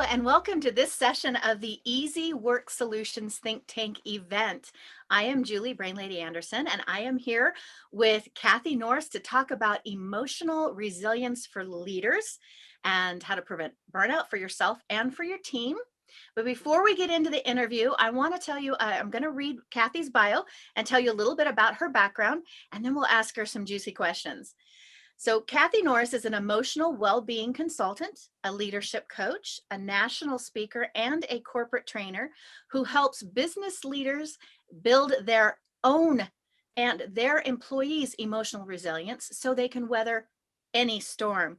and welcome to this session of the Easy Work Solutions Think Tank event. I am Julie Brainlady Anderson, and I am here with Cathy Norris to talk about emotional resilience for leaders and how to prevent burnout for yourself and for your team. But before we get into the interview, I want to tell you, I'm going to read Cathy's bio and tell you a little bit about her background, and then we'll ask her some juicy questions. So, Cathy Norris is an emotional well-being consultant, a leadership coach, a national speaker, and a corporate trainer who helps business leaders build their own and their employees' emotional resilience so they can weather any storm.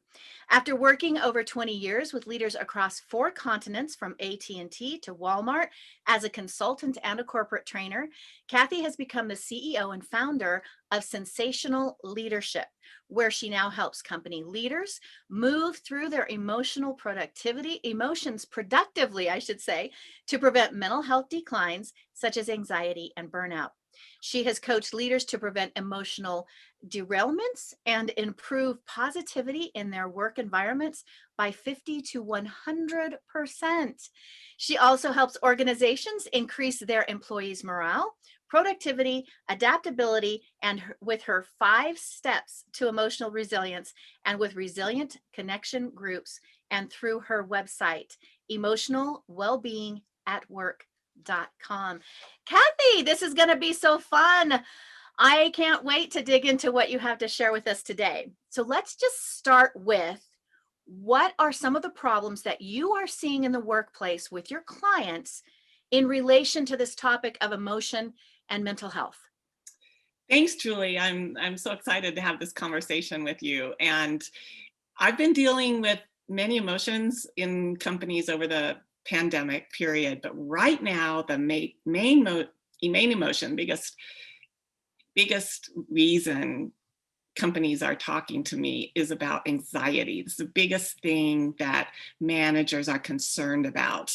After working over 20 years with leaders across 4 continents from AT&T to Walmart as a consultant and a corporate trainer, Cathy has become the CEO and founder of Sensational Leadership, where she now helps company leaders move through their emotions productively, I should say, to prevent mental health declines such as anxiety and burnout. She has coached leaders to prevent emotional derailments and improve positivity in their work environments by 50 to 100%. She also helps organizations increase their employees' morale, productivity, adaptability, and with her 5 steps to emotional resilience and with resilient connection groups and through her website, emotionalwellbeingatwork.com. Cathy, this is going to be so fun. I can't wait to dig into what you have to share with us today. So let's just start with, what are some of the problems that you are seeing in the workplace with your clients in relation to this topic of emotion and mental health? Thanks, Julie. I'm so excited to have this conversation with you. And I've been dealing with many emotions in companies over the pandemic period, but right now the main emotion, biggest reason companies are talking to me is about anxiety. It's the biggest thing that managers are concerned about.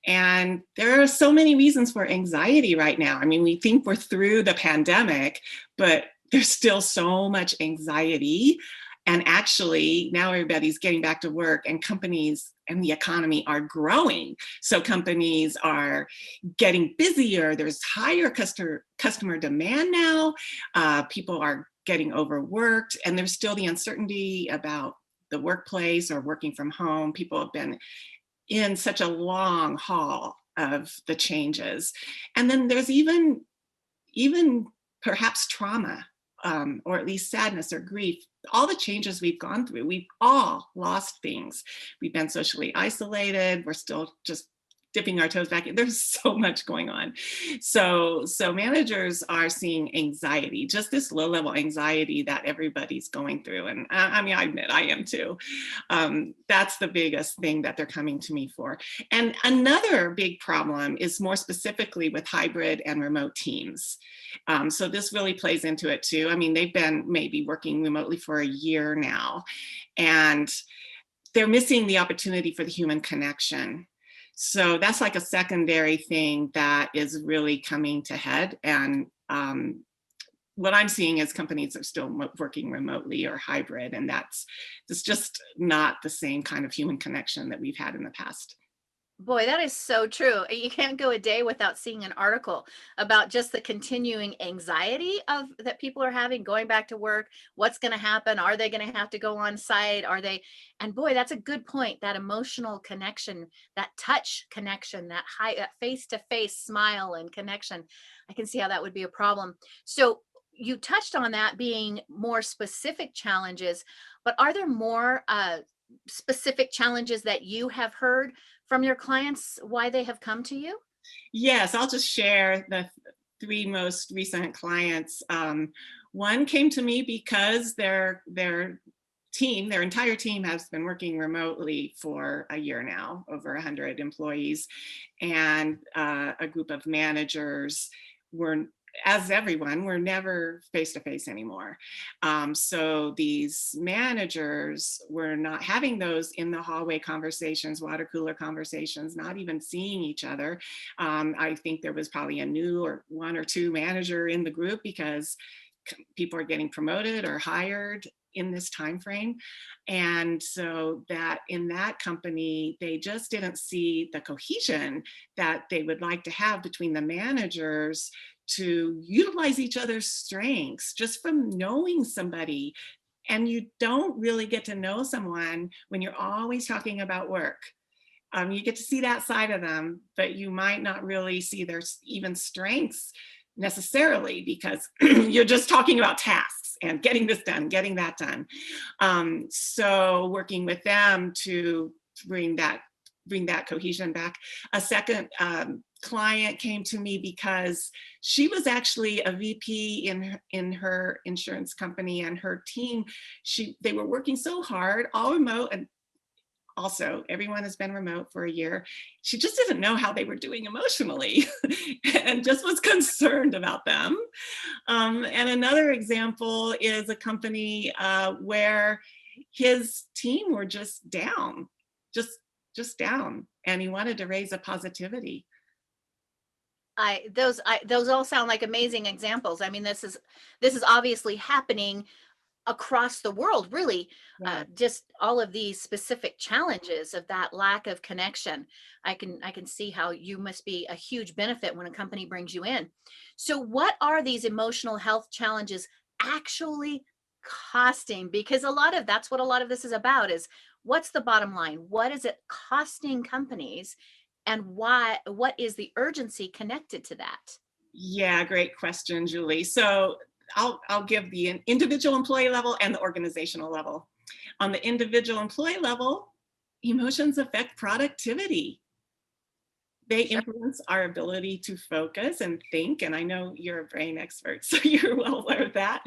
And there are so many reasons for anxiety right now. I mean, we think we're through the pandemic, but there's still so much anxiety. And actually, now everybody's getting back to work and companies and the economy are growing. So companies are getting busier. There's higher customer demand now. People are getting overworked, and there's still the uncertainty about the workplace or working from home. People have been in such a long haul of the changes. And then there's even perhaps trauma, or at least sadness or grief. All the changes we've gone through, we've all lost things. We've been socially isolated. We're still just dipping our toes back in. There's so much going on. So managers are seeing anxiety, just this low-level anxiety that everybody's going through. And I mean, I admit I am too. That's the biggest thing that they're coming to me for. And another big problem is more specifically with hybrid and remote teams. So this really plays into it too. I mean, they've been maybe working remotely for a year now, and they're missing the opportunity for the human connection. So that's like a secondary thing that is really coming to head. And what I'm seeing is companies are still working remotely or hybrid, and it's just not the same kind of human connection that we've had in the past. Boy, that is so true. You can't go a day without seeing an article about just the continuing anxiety of that people are having going back to work. What's going to happen? Are they going to have to go on site? Are they? And boy, that's a good point. That emotional connection, that touch connection, that face-to-face smile and connection. I can see how that would be a problem. So you touched on that being more specific challenges, but are there more specific challenges that you have heard from your clients, why they have come to you? Yes, I'll just share the 3 most recent clients. One came to me because their entire team has been working remotely for a year now, over 100 employees, and a group of managers were, as everyone, we're never face to face anymore. So these managers were not having those in the hallway conversations, water cooler conversations, not even seeing each other. I think there was probably a new or 1 or 2 manager in the group because people are getting promoted or hired in this time frame. And so that in that company, they just didn't see the cohesion that they would like to have between the managers to utilize each other's strengths just from knowing somebody. And you don't really get to know someone when you're always talking about work. You get to see that side of them, but you might not really see their even strengths necessarily because you're just talking about tasks and getting this done, getting that done. So working with them to bring that cohesion back. A second client came to me because she was actually a VP in her insurance company, and her team, they were working so hard, all remote, and also everyone has been remote for a year. She just didn't know how they were doing emotionally and just was concerned about them. And another example is a company where his team were just down, just down, and he wanted to raise a positivity. Those all sound like amazing examples. I mean, this is obviously happening across the world, really. Yeah. Just all of these specific challenges of that lack of connection. I can see how you must be a huge benefit when a company brings you in. So what are these emotional health challenges actually costing? Because that's what a lot of this is about, is what's the bottom line? What is it costing companies, and what is the urgency connected to that? Yeah, great question, Julie. So I'll give the individual employee level and the organizational level. On the individual employee level, emotions affect productivity. They Sure. influence our ability to focus and think. And I know you're a brain expert, so you're well aware of that.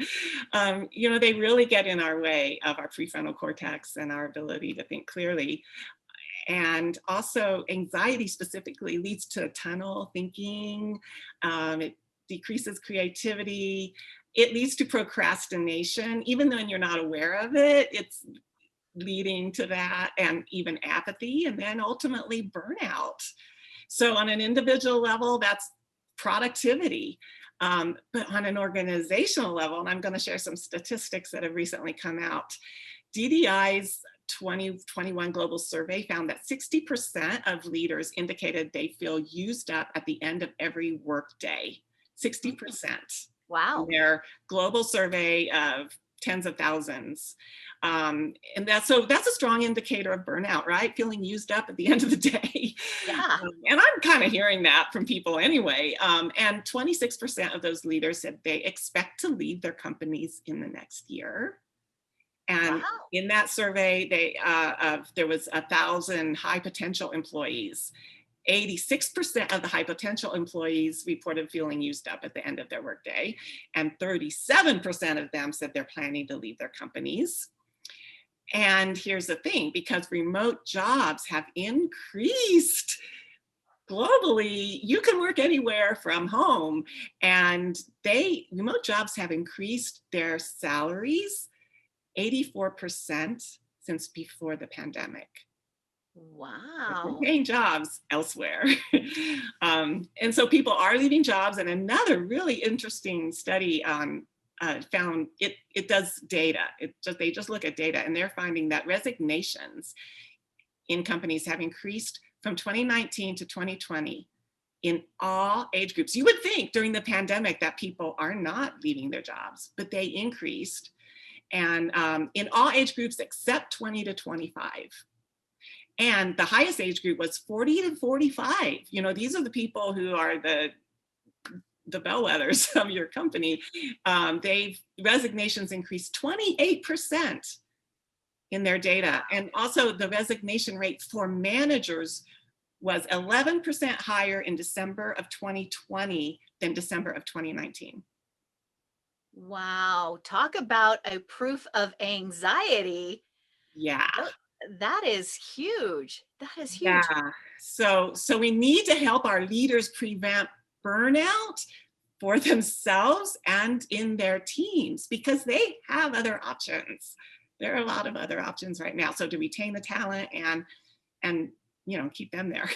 They really get in our way of our prefrontal cortex and our ability to think clearly. And also, anxiety specifically leads to tunnel thinking. It decreases creativity. It leads to procrastination, even though you're not aware of it. It's leading to that, and even apathy, and then ultimately burnout. So, on an individual level, that's productivity. But on an organizational level, and I'm going to share some statistics that have recently come out, DDI's 2021 global survey found that 60% of leaders indicated they feel used up at the end of every workday. 60% in Wow. their global survey of tens of thousands. And that's a strong indicator of burnout, right? Feeling used up at the end of the day. Yeah. And I'm kind of hearing that from people anyway. And 26% of those leaders said they expect to leave their companies in the next year. And Wow. in that survey, there was 1,000 high potential employees. 86% of the high potential employees reported feeling used up at the end of their workday, and 37% of them said they're planning to leave their companies. And here's the thing, because remote jobs have increased globally, you can work anywhere from home, and remote jobs have increased their salaries 84% since before the pandemic. They're Wow. paying jobs elsewhere. And so people are leaving jobs. And another really interesting study found it does data. They just look at data, and they're finding that resignations in companies have increased from 2019 to 2020 in all age groups. You would think during the pandemic that people are not leaving their jobs, but they increased. And in all age groups except 20 to 25. And the highest age group was 40 to 45. These are the people who are the bellwethers of your company. Resignations increased 28% in their data. And also the resignation rate for managers was 11% higher in December of 2020 than December of 2019. Wow. Talk about a proof of anxiety. Yeah. Tho- That is huge. That is huge. Yeah. So we need to help our leaders prevent burnout for themselves and in their teams, because they have other options. There are a lot of other options right now. So to retain the talent and keep them there.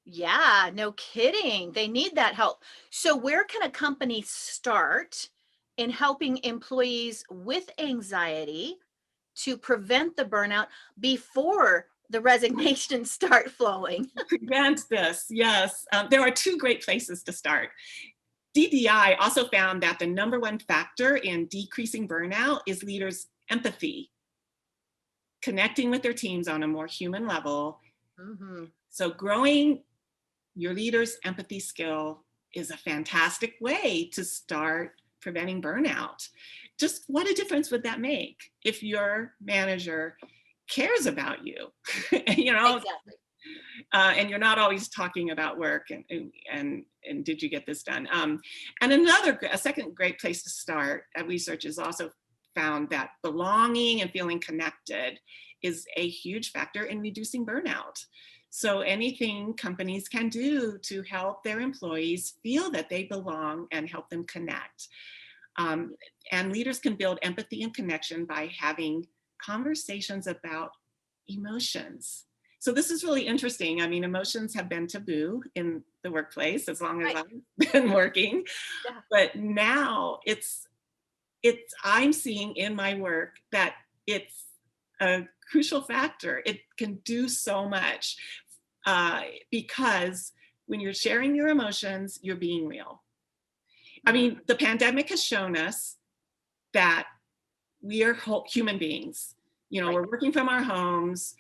Yeah, no kidding. They need that help. So where can a company start in helping employees with anxiety to prevent the burnout before the resignations start flowing? Prevent this, yes. There are two great places to start. DDI also found that the number one factor in decreasing burnout is leaders' empathy, connecting with their teams on a more human level. Mhm. So growing your leader's empathy skill is a fantastic way to start preventing burnout. Just what a difference would that make if your manager cares about you? you know, Exactly. and you're not always talking about work and did you get this done? And a second great place to start, research has also found that belonging and feeling connected is a huge factor in reducing burnout. So anything companies can do to help their employees feel that they belong and help them connect. Um, and leaders can build empathy and connection by having conversations about emotions. So this is really interesting. I mean, emotions have been taboo in the workplace as long as Right. I've been working, Yeah. but now it's I'm seeing in my work that it's a crucial factor. It can do so much because when you're sharing your emotions, you're being real. I Mm. mean, the pandemic has shown us that we are human beings. You know, Right. we're working from our homes.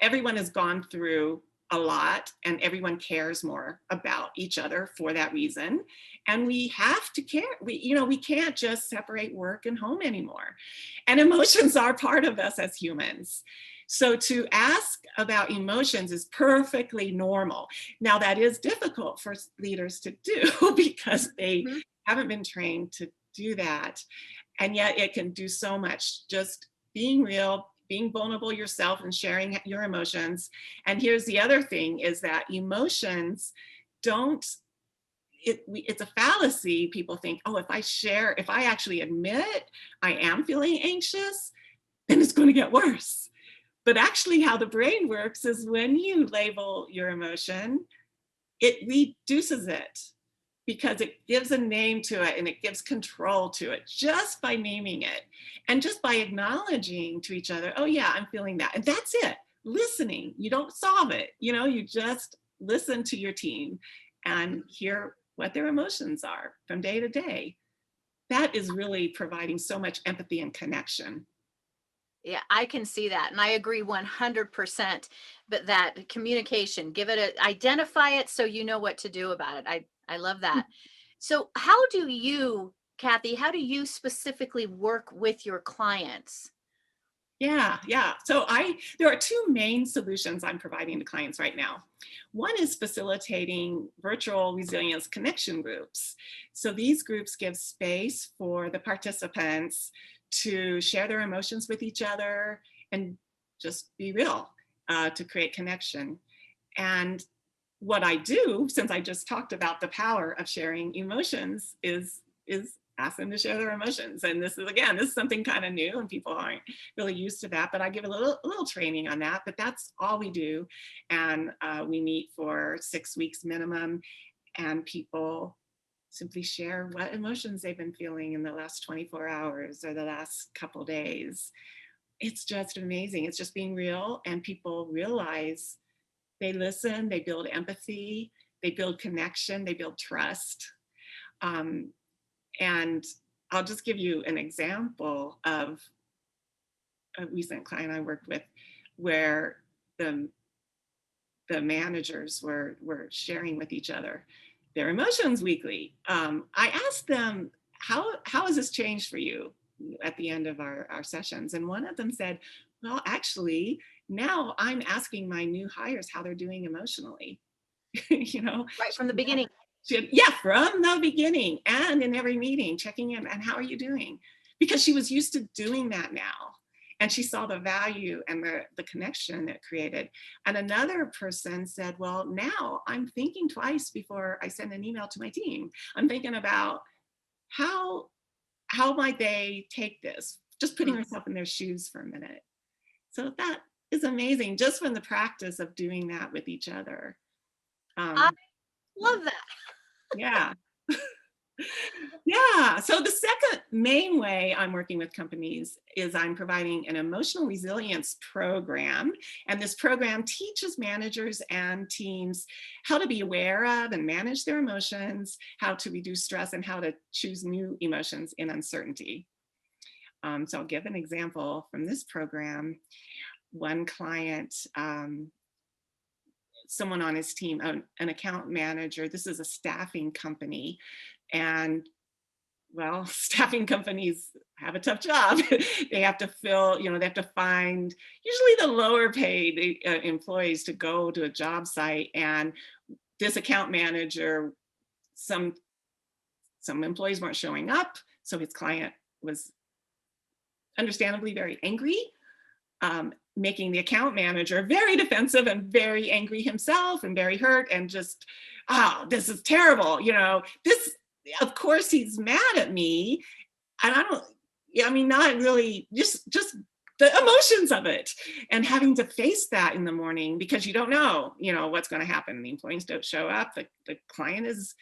Everyone has gone through a lot and everyone cares more about each other for that reason. And we have to care. We can't just separate work and home anymore. And emotions are part of us as humans. So to ask about emotions is perfectly normal. Now that is difficult for leaders to do because they Mhm. haven't been trained to do that, and yet it can do so much, just being real, being vulnerable yourself and sharing your emotions. And here's the other thing is that emotions don't it's a fallacy. People think, oh, if I actually admit I am feeling anxious, then it's going to get worse. But actually how the brain works is when you label your emotion, it reduces it because it gives a name to it and it gives control to it just by naming it and just by acknowledging to each other, oh yeah, I'm feeling that. And that's it. Listening. You don't solve it. You just listen to your team and hear what their emotions are from day to day. That is really providing so much empathy and connection. Yeah, I can see that. And I agree 100%. But that communication, identify it so you know what to do about it. I love that. So, how do you specifically work with your clients? Yeah, yeah. So there are two main solutions I'm providing to clients right now. One is facilitating virtual resilience connection groups. So these groups give space for the participants to share their emotions with each other and just be real, to create connection. And what I do, since I just talked about the power of sharing emotions, is ask them to share their emotions. And this is something kind of new, and people aren't really used to that. But I give a little training on that. But that's all we do, and we meet for 6 weeks minimum, and people simply share what emotions they've been feeling in the last 24 hours or the last couple days. It's just amazing. It's just being real, and people realize they listen, they build empathy, they build connection, they build trust. Um, and I'll just give you an example of a recent client I worked with where the the managers were sharing with each other their emotions weekly. I asked them, how has this changed for you at the end of our sessions? And one of them said, well, actually, now I'm asking my new hires how they're doing emotionally. you know, Right from the beginning. yeah, from the beginning and in every meeting, checking in and how are you doing? Because she was used to doing that now. And she saw the value and the connection it created. And another person said, well, now I'm thinking twice before I send an email to my team. I'm thinking about how how might they take this? Just putting Mm. herself in their shoes for a minute. So that is amazing, just from the practice of doing that with each other. I Um, yeah, love that. yeah. Yeah. So the second main way I'm working with companies is I'm providing an emotional resilience program. And this program teaches managers and teams how to be aware of and manage their emotions, how to reduce stress, and how to choose new emotions in uncertainty. So I'll give an example from this program. One client, someone on his team, an account manager, this is a staffing company, and well, staffing companies have a tough job. They have to fill, they have to find usually the lower paid employees to go to a job site. And this account manager, some employees weren't showing up, so his client was understandably very angry, making the account manager very defensive and very angry himself and very hurt and just, oh, this is terrible. This, of course, he's mad at me. And I don't, yeah, I mean, not really, just the emotions of it and having to face that in the morning because you don't know, what's going to happen. The employees don't show up. The client is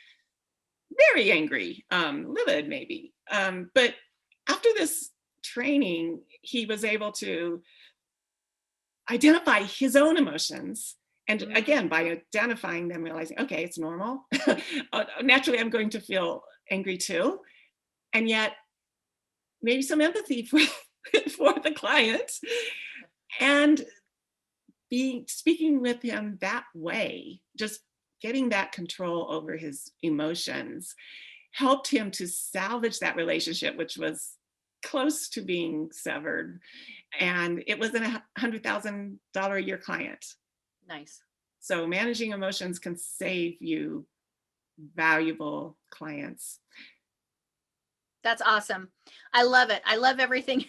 very angry, livid maybe. But after this training, he was able to identify his own emotions. And again, by identifying them, realizing, okay, it's normal. Naturally, I'm going to feel angry too. And yet, maybe some empathy for, for the client. And speaking with him that way, just getting that control over his emotions helped him to salvage that relationship, which was close to being severed. And it was a $100,000 a year client. Nice. So managing emotions can save you valuable clients. That's awesome. I love it. I love everything.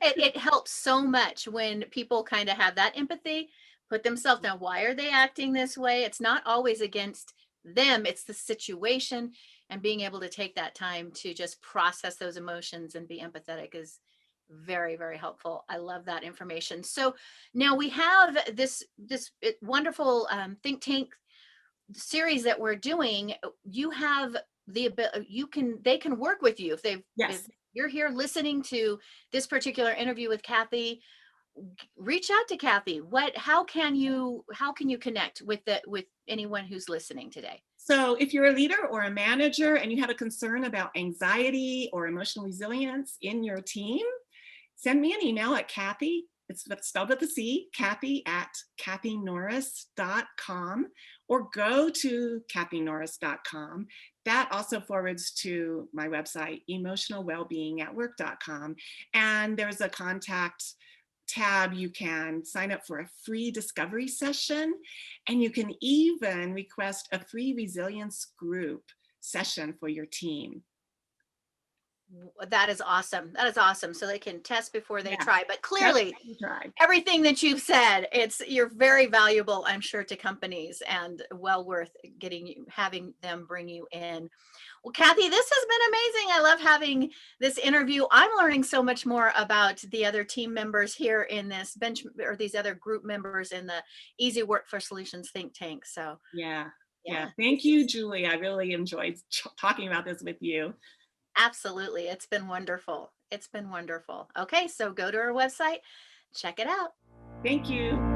It helps so much when people kind of have that empathy, put themselves down. Why are they acting this way? It's not always against them, it's the situation. And being able to take that time to just process those emotions and be empathetic is very, very helpful. I love that information. So now we have this wonderful think tank series that we're doing. You have the ability, they can work with you if Yes. you're here listening to this particular interview with Cathy. Reach out to Cathy. How can you connect with anyone who's listening today? So if you're a leader or a manager and you have a concern about anxiety or emotional resilience in your team, send me an email at Cathy. It's spelled with a C, Cathy at cathynorris.com, or go to cathynorris.com. That also forwards to my website, emotionalwellbeingatwork.com. And there's a contact tab. You can sign up for a free discovery session, and you can even request a free resilience group session for your team. That is awesome. That is awesome. So they can test before they Yeah, try. But test clearly, and try. everything that you've said, you're very valuable, I'm sure, to companies, and well worth having them bring you in. Well, Cathy, this has been amazing. I love having this interview. I'm learning so much more about the other team members here in this or these other group members in the Easy Work for Solutions think tank. So Yeah. Yeah. yeah, Thank you, Julie. I really enjoyed talking about this with you. absolutely. It's been wonderful. It's been wonderful. Okay, so go to our website, check it out. Thank you.